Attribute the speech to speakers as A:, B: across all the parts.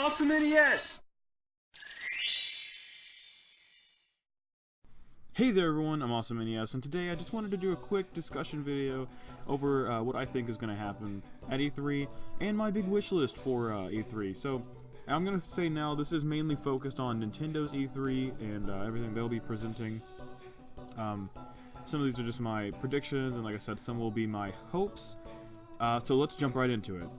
A: Awesome NES!
B: Hey there everyone, I'm Awesome NES, and today I just wanted to do a quick discussion video over what I think is going to happen at E3 and my big wish list for E3. So I'm going to say now this is mainly focused on Nintendo's E3 and everything they'll be presenting. Some of these are just my predictions, and like I said, some will be my hopes. So let's jump right into it.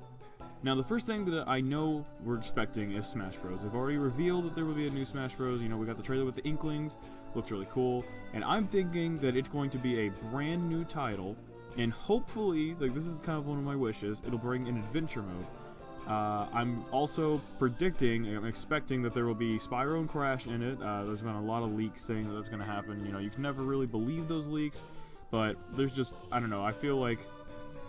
B: Now, the first thing that I know we're expecting is Smash Bros. They've already revealed that there will be a new Smash Bros. You know, we got the trailer with the Inklings, looks really cool, and I'm thinking that it's going to be a brand new title, and hopefully, like this is kind of one of my wishes, it'll bring an adventure mode. I'm also I'm expecting that there will be Spyro and Crash in it. There's been a lot of leaks saying that that's going to happen. You know, you can never really believe those leaks, but there's just, I don't know, I feel like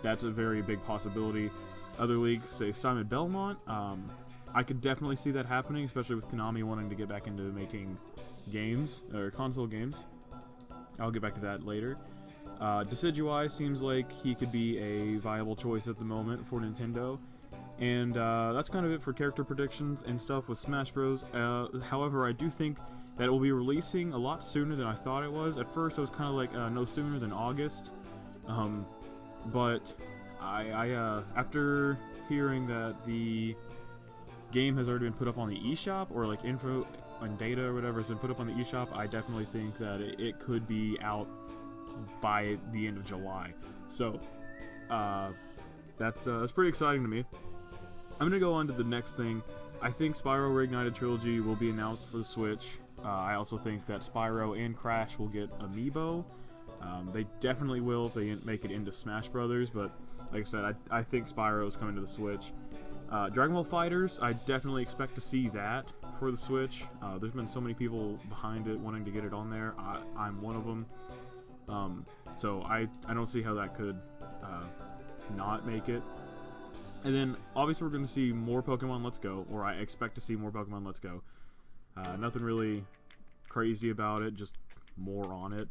B: that's a very big possibility. Other leaks say Simon Belmont. I could definitely see that happening, especially with Konami wanting to get back into making games, or console games. I'll get back to that later. Decidueye seems like he could be a viable choice at the moment for Nintendo. And that's kind of it for character predictions and stuff with Smash Bros. However, I do think that it will be releasing a lot sooner than I thought it was. At first, I was kind of like, no sooner than August. But I after hearing that the game has already been put up on the eShop, or like info and data or whatever has been put up on the eShop, I definitely think that it could be out by the end of July. So that's pretty exciting to me. I'm gonna go on to the next thing. I think Spyro Reignited Trilogy will be announced for the Switch. I also think that Spyro and Crash will get Amiibo. They definitely will if they make it into Smash Brothers, but like I said, I think Spyro is coming to the Switch. Dragon Ball FighterZ, I definitely expect to see that for the Switch. There's been so many people behind it wanting to get it on there. I'm one of them. So I don't see how that could not make it. And then, obviously, we're going to see more Pokemon Let's Go, or I expect to see more Pokemon Let's Go. Nothing really crazy about it, just more on it.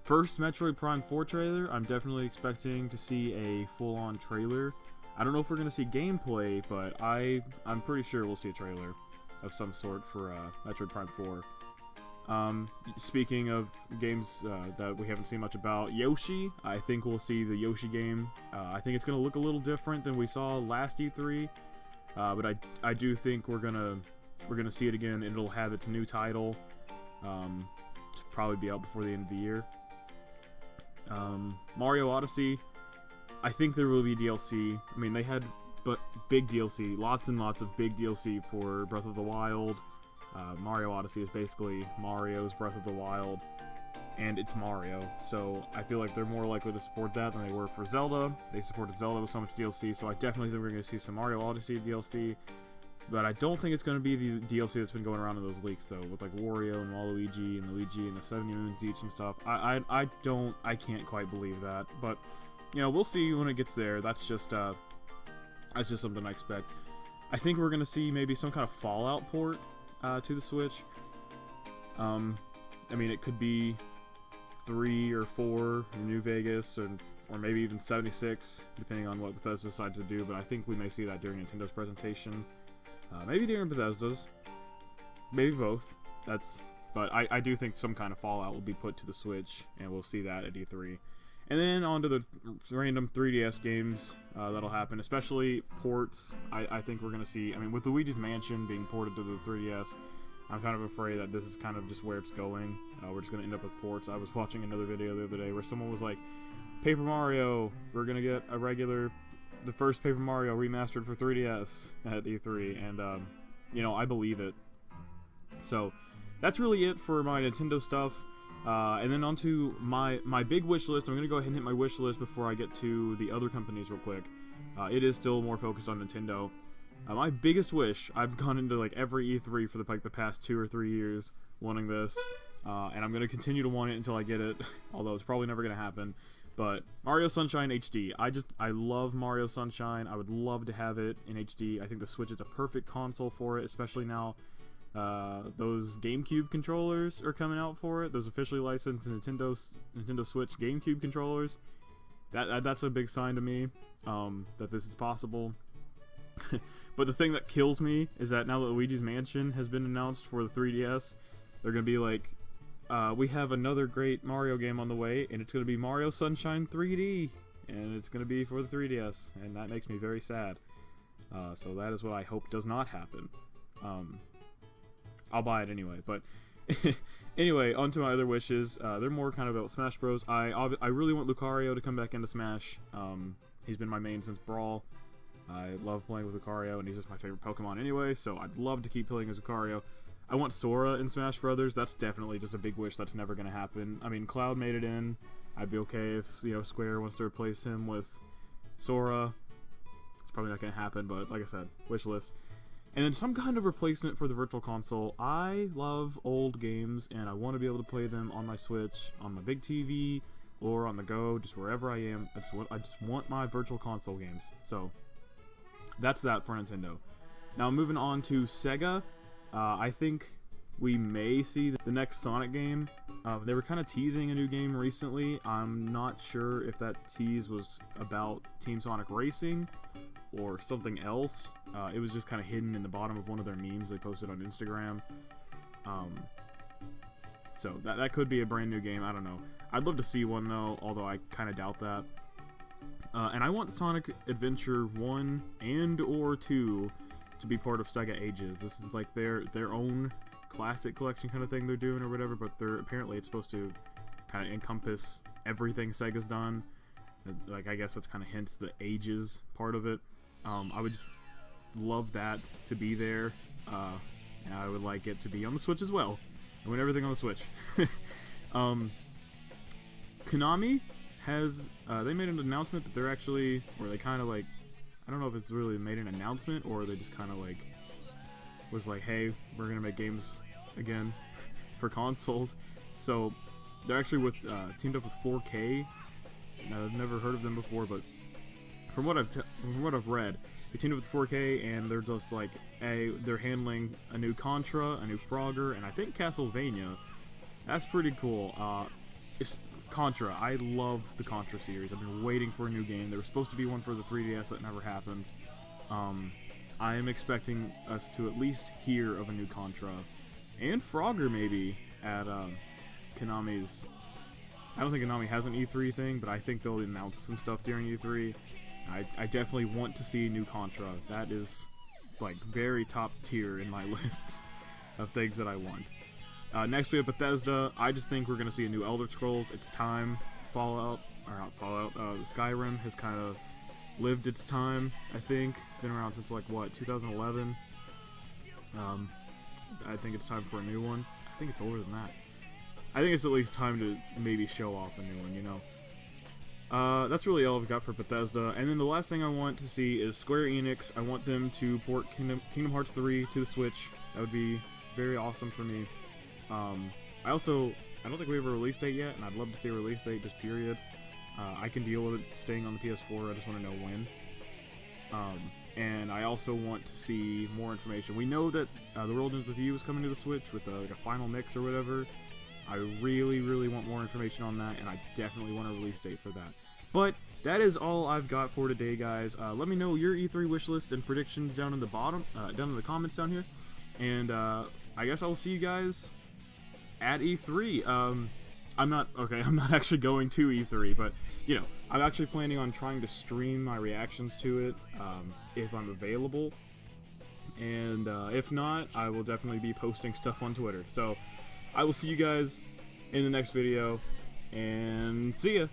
B: First Metroid Prime 4 trailer, I'm definitely expecting to see a full-on trailer. I don't know if we're going to see gameplay, but I'm pretty sure we'll see a trailer of some sort for Metroid Prime 4. Speaking of games that we haven't seen much about, Yoshi, I think we'll see the Yoshi game. I think it's going to look a little different than we saw last E3, but I do think we're gonna see it again, and it'll have its new title. Probably be out before the end of the year. Mario Odyssey, I think there will be DLC. I mean, they had big DLC, lots and lots of big DLC for Breath of the Wild. Mario Odyssey is basically Mario's Breath of the Wild, and it's Mario, so I feel like they're more likely to support that than they were for Zelda. They supported Zelda with so much DLC, so I definitely think we're going to see some Mario Odyssey DLC. But I don't think it's going to be the DLC that's been going around in those leaks, though, with like Wario and Waluigi and Luigi and the 70 Moons each and stuff. I can't quite believe that. But, you know, we'll see when it gets there. That's just something I expect. I think we're going to see maybe some kind of Fallout port to the Switch. I mean, it could be 3 or 4 in New Vegas, or maybe even 76, depending on what Bethesda decides to do. But I think we may see that during Nintendo's presentation. Maybe during Bethesda's, maybe both. But I do think some kind of Fallout will be put to the Switch, and we'll see that at E3. And then on to the random 3DS games that'll happen, especially ports. I think we're going to see, I mean, with Luigi's Mansion being ported to the 3DS, I'm kind of afraid that this is kind of just where it's going. We're just going to end up with ports. I was watching another video the other day where someone was like, Paper Mario, we're going to get the first Paper Mario remastered for 3DS at E3, and you know, I believe it. So that's really it for my Nintendo stuff. And then onto my big wish list. I'm gonna go ahead and hit my wish list before I get to the other companies real quick. It is still more focused on Nintendo. My biggest wish, I've gone into like every E3 for the past 2 or 3 years wanting this, and I'm gonna continue to want it until I get it. Although it's probably never gonna happen. But Mario Sunshine HD, I love Mario Sunshine. I would love to have it in HD. I think the Switch is a perfect console for it, especially now those GameCube controllers are coming out for it. Those officially licensed Nintendo Switch GameCube controllers. That's a big sign to me that this is possible. But the thing that kills me is that now that Luigi's Mansion has been announced for the 3DS, they're gonna be like, we have another great Mario game on the way, and it's gonna be Mario Sunshine 3D, and it's gonna be for the 3DS, and that makes me very sad. So that is what I hope does not happen. I'll buy it anyway, but anyway, on to my other wishes. They're more kind of about Smash Bros. I really want Lucario to come back into Smash. He's been my main since Brawl. I love playing with Lucario, and he's just my favorite Pokemon anyway, so I'd love to keep playing as Lucario. I want Sora in Smash Brothers. That's definitely just a big wish that's never going to happen. I mean, Cloud made it in. I'd be okay if, you know, Square wants to replace him with Sora. It's probably not going to happen, but like I said, wish list. And then some kind of replacement for the Virtual Console. I love old games, and I want to be able to play them on my Switch, on my big TV, or on the go, just wherever I am. I just want my Virtual Console games. So that's that for Nintendo. Now moving on to Sega. I think we may see the next Sonic game. They were kind of teasing a new game recently. I'm not sure if that tease was about Team Sonic Racing or something else. It was just kind of hidden in the bottom of one of their memes they posted on Instagram. So that could be a brand new game. I don't know. I'd love to see one though, although I kind of doubt that. And I want Sonic Adventure 1 and or 2 to be part of Sega Ages. This is like their own classic collection kind of thing they're doing or whatever, but apparently it's supposed to kind of encompass everything Sega's done. Like, I guess that's kind of hence the Ages part of it. I would just love that to be there, and I would like it to be on the Switch as well. I want everything on the Switch. Konami has, they made an announcement that they're actually, or they kind of like, I don't know if it's really made an announcement or they just kind of like was like, hey, we're gonna make games again for consoles. So they're actually teamed up with 4K. Now, I've never heard of them before, but from what I've read, they teamed up with 4K, and they're just like, they're handling a new Contra, a new Frogger, and I think Castlevania. That's pretty cool. It's Contra. I love the Contra series. I've been waiting for a new game. There was supposed to be one for the 3DS that never happened. I am expecting us to at least hear of a new Contra and Frogger maybe at Konami's. I don't think Konami has an E3 thing, but I think they'll announce some stuff during E3. I definitely want to see new Contra. That is like very top tier in my list of things that I want. Next we have Bethesda. I just think we're going to see a new Elder Scrolls. It's time. Skyrim has kind of lived its time, I think. It's been around since, like, what, 2011? I think it's time for a new one. I think it's older than that. I think it's at least time to maybe show off a new one, you know? That's really all I've got for Bethesda. And then the last thing I want to see is Square Enix. I want them to port Kingdom Hearts 3 to the Switch. That would be very awesome for me. I don't think we have a release date yet, and I'd love to see a release date, just period. I can deal with it staying on the PS4, I just want to know when. And I also want to see more information. We know that The World Ends With You is coming to the Switch with like a final mix or whatever. I really, really want more information on that, and I definitely want a release date for that. But that is all I've got for today, guys. Let me know your E3 wishlist and predictions down in the bottom, down in the comments down here. And I guess I will see you guys at E3. I'm not actually going to E3, but you know, I'm actually planning on trying to stream my reactions to it if I'm available, and if not, I will definitely be posting stuff on Twitter. So I will see you guys in the next video, and see ya.